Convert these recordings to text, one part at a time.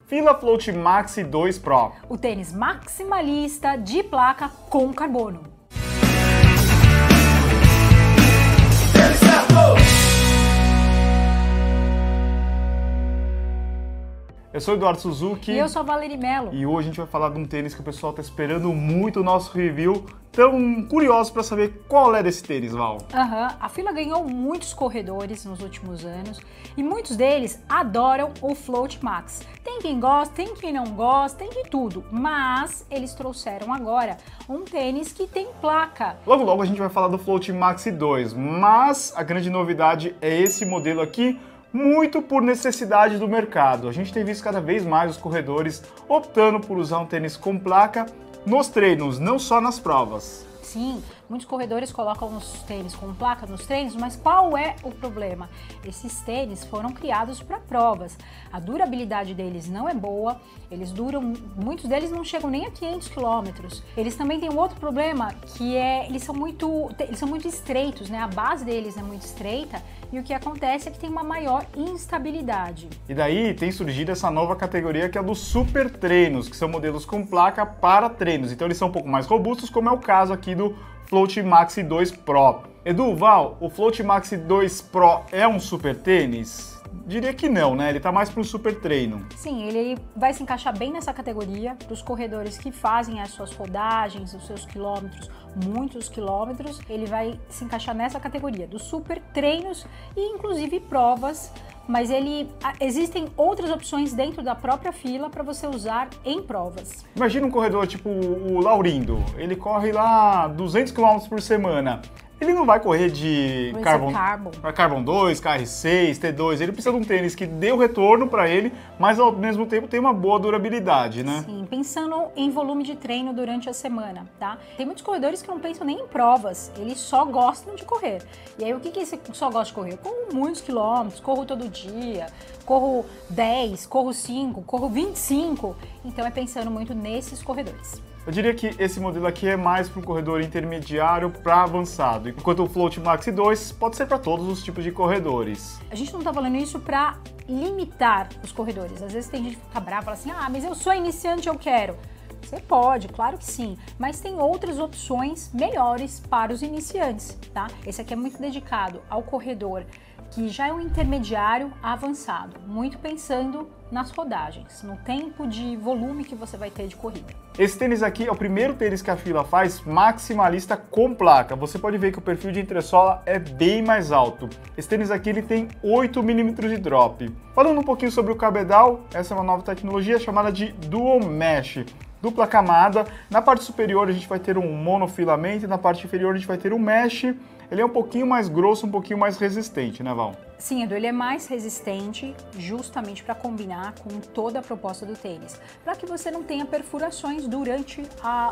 Fila Float Maxi 2 Pro. O tênis maximalista de placa com carbono. Eu sou o Eduardo Suzuki. E eu sou a Valeri Mello. E hoje a gente vai falar de um tênis que o pessoal está esperando muito o nosso review. Tão curioso para saber qual é desse tênis, Val. A Fila ganhou muitos corredores nos últimos anos e muitos deles adoram o Float Max. Tem quem gosta, tem quem não gosta, tem de tudo. Mas eles trouxeram agora um tênis que tem placa. Logo a gente vai falar do Float Maxi 2, mas a grande novidade é esse modelo aqui, muito por necessidade do mercado. A gente tem visto cada vez mais os corredores optando por usar um tênis com placa nos treinos, não só nas provas. Sim, muitos corredores colocam os tênis com placa nos treinos, mas qual é o problema? Esses tênis foram criados para provas. A durabilidade deles não é boa, muitos deles não chegam nem a 500 km. Eles também têm um outro problema, que é eles são muito estreitos, né? A base deles é muito estreita e o que acontece é que tem uma maior instabilidade. E daí tem surgido essa nova categoria que é dos super treinos, que são modelos com placa para treinos. Então eles são um pouco mais robustos, como é o caso aqui do Float Maxi 2 Pro. Edu, Val, o Float Maxi 2 Pro é um super tênis? Diria que não, né? Ele tá mais para um super treino. Sim, ele vai se encaixar bem nessa categoria dos corredores que fazem as suas rodagens, os seus quilômetros, muitos quilômetros. Ele vai se encaixar nessa categoria dos super treinos e inclusive provas. Mas existem outras opções dentro da própria Fila para você usar em provas. Imagina um corredor tipo o Laurindo, ele corre lá 200 km por semana. Ele não vai correr de Carbon 2, KR6, T2, ele precisa de um tênis que dê o retorno para ele, mas ao mesmo tempo tem uma boa durabilidade, né? Sim, pensando em volume de treino durante a semana, tá? Tem muitos corredores que não pensam nem em provas, eles só gostam de correr. E aí o que você só gosta de correr? Eu corro muitos quilômetros, corro todo dia, corro 10, corro 5, corro 25, então é pensando muito nesses corredores. Eu diria que esse modelo aqui é mais para um corredor intermediário para avançado, enquanto o Float Maxi 2 pode ser para todos os tipos de corredores. A gente não está falando isso para limitar os corredores. Às vezes tem gente que fica brava e fala assim, mas eu sou iniciante, eu quero. Você pode, claro que sim, mas tem outras opções melhores para os iniciantes, tá? Esse aqui é muito dedicado ao corredor que já é um intermediário avançado, muito pensando nas rodagens, no tempo de volume que você vai ter de corrida. Esse tênis aqui é o primeiro tênis que a Fila faz maximalista com placa. Você pode ver que o perfil de entressola é bem mais alto. Esse tênis aqui ele tem 8 mm de drop. Falando um pouquinho sobre o cabedal, essa é uma nova tecnologia chamada de Dual Mesh. Dupla camada, na parte superior a gente vai ter um monofilamento e na parte inferior a gente vai ter um mesh. Ele é um pouquinho mais grosso, um pouquinho mais resistente, né, Val? Sim, Edu, ele é mais resistente justamente para combinar com toda a proposta do tênis, para que você não tenha perfurações durante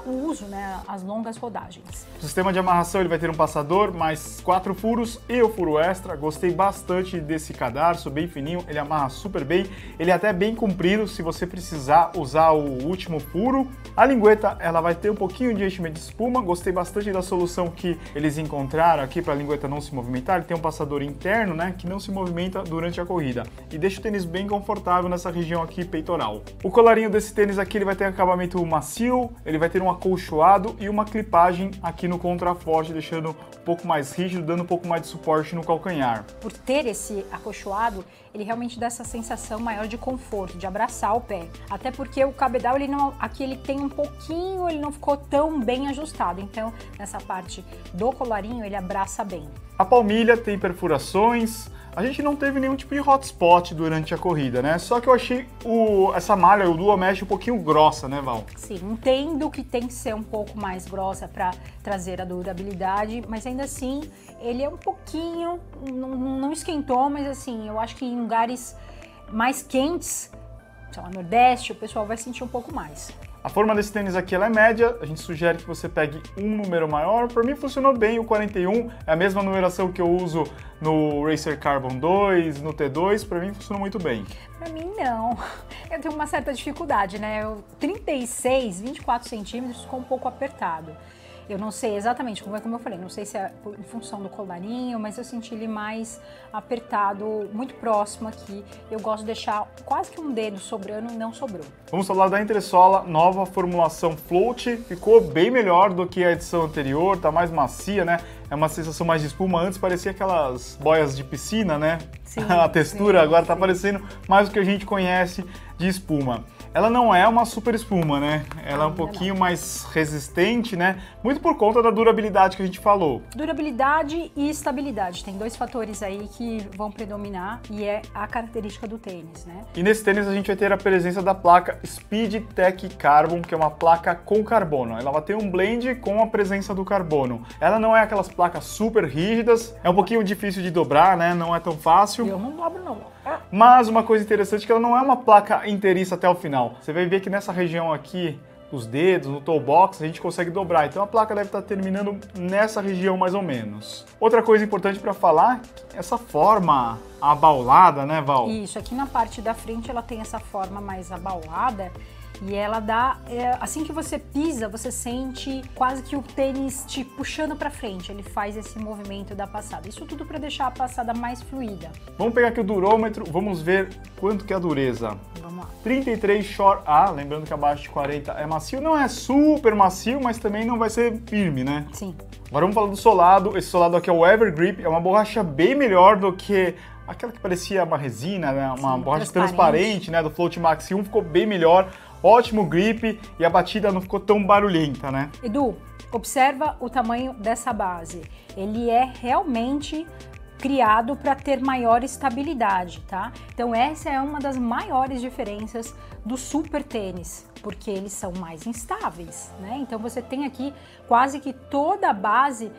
o uso, né, as longas rodagens. O sistema de amarração ele vai ter um passador, mais 4 furos e o furo extra. Gostei bastante desse cadarço, bem fininho, ele amarra super bem, ele é até bem comprido se você precisar usar o último furo. A lingueta ela vai ter um pouquinho de enchimento de espuma, gostei bastante da solução que eles encontraram aqui para a lingueta não se movimentar. Ele tem um passador interno, né, que não se movimenta durante a corrida e deixa o tênis bem confortável nessa região aqui peitoral. O colarinho desse tênis aqui ele vai ter acabamento macio, ele vai ter um acolchoado e uma clipagem aqui no contraforte, deixando um pouco mais rígido, dando um pouco mais de suporte no calcanhar. Por ter esse acolchoado, ele realmente dá essa sensação maior de conforto, de abraçar o pé. Até porque o cabedal, aqui ele tem um pouquinho, ele não ficou tão bem ajustado. Então, nessa parte do colarinho, ele abraça bem. A palmilha tem perfurações. A gente não teve nenhum tipo de hotspot durante a corrida, né? Só que eu achei essa malha, o Dual Mesh, um pouquinho grossa, né, Val? Sim, entendo que tem que ser um pouco mais grossa para trazer a durabilidade, mas ainda assim, ele é um pouquinho, não esquentou, mas assim, eu acho que em lugares mais quentes, sei lá, Nordeste, o pessoal vai sentir um pouco mais. A forma desse tênis aqui ela é média, a gente sugere que você pegue um número maior. Para mim funcionou bem o 41, é a mesma numeração que eu uso no Racer Carbon 2, no T2, para mim funcionou muito bem. Para mim não, eu tenho uma certa dificuldade, né? 36, 24 centímetros ficou um pouco apertado. Eu não sei exatamente, como eu falei, não sei se é em função do colarinho, mas eu senti ele mais apertado, muito próximo aqui. Eu gosto de deixar quase que um dedo sobrando e não sobrou. Vamos falar da entressola, nova formulação float, ficou bem melhor do que a edição anterior, tá mais macia, né? É uma sensação mais de espuma, antes parecia aquelas boias de piscina, né? Sim, a textura sim, agora tá sim. parecendo mais do que a gente conhece de espuma. Ela não é uma super espuma, né? Ela é um pouquinho mais resistente, né? Muito por conta da durabilidade que a gente falou. Durabilidade e estabilidade, tem dois fatores aí que vão predominar e é a característica do tênis, né? E nesse tênis a gente vai ter a presença da placa Speed Tech Carbon, que é uma placa com carbono. Ela vai ter um blend com a presença do carbono. Ela não é aquelas placas super rígidas, é um pouquinho difícil de dobrar, né? Não é tão fácil. Eu não dobro não. Mas uma coisa interessante é que ela não é uma placa inteiriça até o final. Você vai ver que nessa região aqui, os dedos, no toe box, a gente consegue dobrar. Então a placa deve estar terminando nessa região mais ou menos. Outra coisa importante para falar, essa forma abaulada, né, Val? Isso, aqui na parte da frente ela tem essa forma mais abaulada e ela dá, assim que você pisa, você sente quase que o tênis te puxando para frente. Ele faz esse movimento da passada. Isso tudo para deixar a passada mais fluida. Vamos pegar aqui o durômetro, vamos ver quanto que é a dureza. Vamos lá. 33 Shore A, lembrando que abaixo de 40 é macio, não é super macio, mas também não vai ser firme, né? Sim. Agora vamos falar do solado. Esse solado aqui é o Evergrip, é uma borracha bem melhor do que aquela que parecia uma resina, né? Uma borracha transparente, né? Do Float Max 1 ficou bem melhor, ótimo grip e a batida não ficou tão barulhenta, né? Edu, observa o tamanho dessa base. Ele é realmente criado para ter maior estabilidade, tá? Então essa é uma das maiores diferenças do super tênis, porque eles são mais instáveis, né? Então você tem aqui quase que toda a base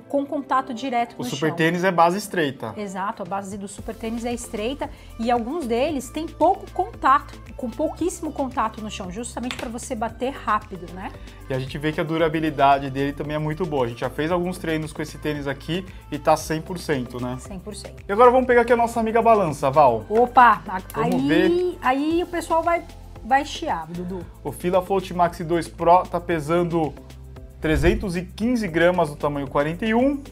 com contato direto com o chão. O super tênis é base estreita. Exato, a base do super tênis é estreita e alguns deles têm pouco contato, com pouquíssimo contato no chão, justamente para você bater rápido, né? E a gente vê que a durabilidade dele também é muito boa. A gente já fez alguns treinos com esse tênis aqui e tá 100%, né? 100%. E agora vamos pegar aqui a nossa amiga balança, Val. Opa, Vamos ver. Aí o pessoal vai chiar, Dudu. O Fila Float Max 2 Pro tá pesando 315 gramas no tamanho 41.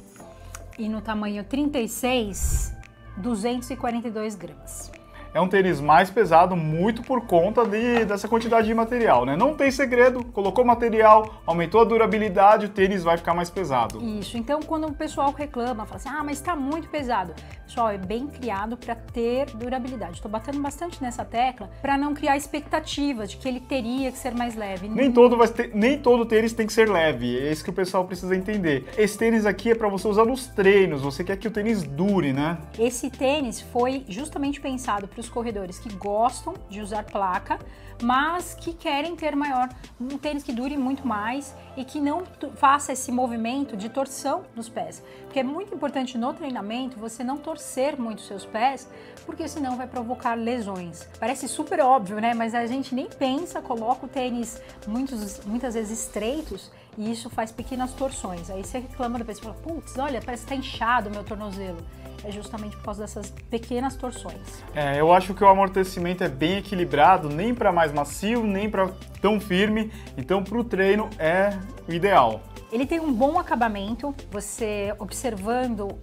E no tamanho 36, 242 gramas. É um tênis mais pesado, muito por conta dessa quantidade de material, né? Não tem segredo, colocou material, aumentou a durabilidade, o tênis vai ficar mais pesado. Isso, então quando o pessoal reclama, fala assim, mas tá muito pesado. Pessoal, é bem criado para ter durabilidade. Estou batendo bastante nessa tecla para não criar expectativas de que ele teria que ser mais leve. Nem todo tênis tem que ser leve, é isso que o pessoal precisa entender. Esse tênis aqui é para você usar nos treinos, você quer que o tênis dure, né? Esse tênis foi justamente pensado para os corredores que gostam de usar placa, mas que querem ter um tênis que dure muito mais e que não faça esse movimento de torção nos pés. Porque é muito importante no treinamento você não torcer muito os seus pés, porque senão vai provocar lesões. Parece super óbvio, né? Mas a gente nem pensa, coloca o tênis muitas vezes estreitos e isso faz pequenas torções. Aí você reclama depois, fala, putz, olha, parece que tá inchado o meu tornozelo. É justamente por causa dessas pequenas torções. Eu acho que o amortecimento é bem equilibrado, nem para mais macio, nem para tão firme, então para o treino é o ideal. Ele tem um bom acabamento, você observando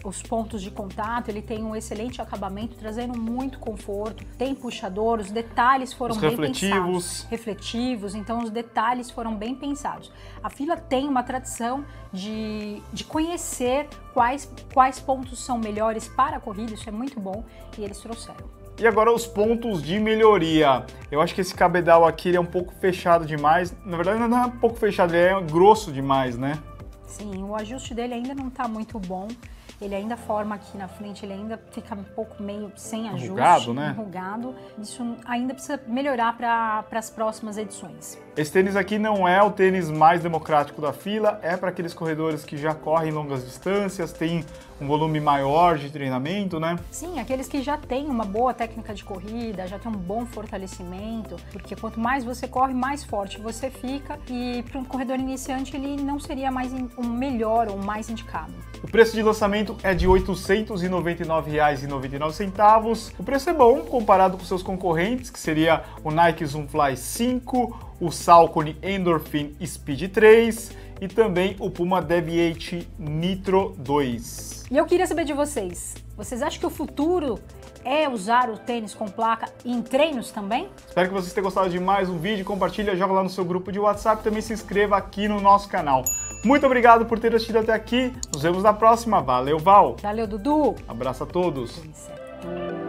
os pontos de contato, ele tem um excelente acabamento, trazendo muito conforto, tem puxador, os detalhes foram bem pensados. Refletivos, então os detalhes foram bem pensados. A Fila tem uma tradição de conhecer quais pontos são melhores para a corrida, isso é muito bom, e eles trouxeram. E agora os pontos de melhoria. Eu acho que esse cabedal aqui ele é um pouco fechado demais. Na verdade não é um pouco fechado, ele é grosso demais, né? Sim, o ajuste dele ainda não está muito bom. Ele ainda forma aqui na frente, ele ainda fica um pouco meio sem ajuste. Enrugado, né? Enrugado. Isso ainda precisa melhorar para as próximas edições. Esse tênis aqui não é o tênis mais democrático da Fila, é para aqueles corredores que já correm longas distâncias, tem um volume maior de treinamento, né? Sim, aqueles que já têm uma boa técnica de corrida, já têm um bom fortalecimento, porque quanto mais você corre, mais forte você fica, e para um corredor iniciante ele não seria mais um melhor ou mais indicado. O preço de lançamento lançamento é de R$ 899,99. O preço é bom comparado com seus concorrentes, que seria o Nike Zoom Fly 5, o Saucony Endorphin Speed 3 e também o Puma Deviate Nitro 2. E eu queria saber de vocês, vocês acham que o futuro é usar o tênis com placa em treinos também? Espero que vocês tenham gostado de mais um vídeo, compartilha, joga lá no seu grupo de WhatsApp e também se inscreva aqui no nosso canal. Muito obrigado por ter assistido até aqui, nos vemos na próxima. Valeu, Val! Valeu, Dudu! Abraço a todos! Isso é tudo.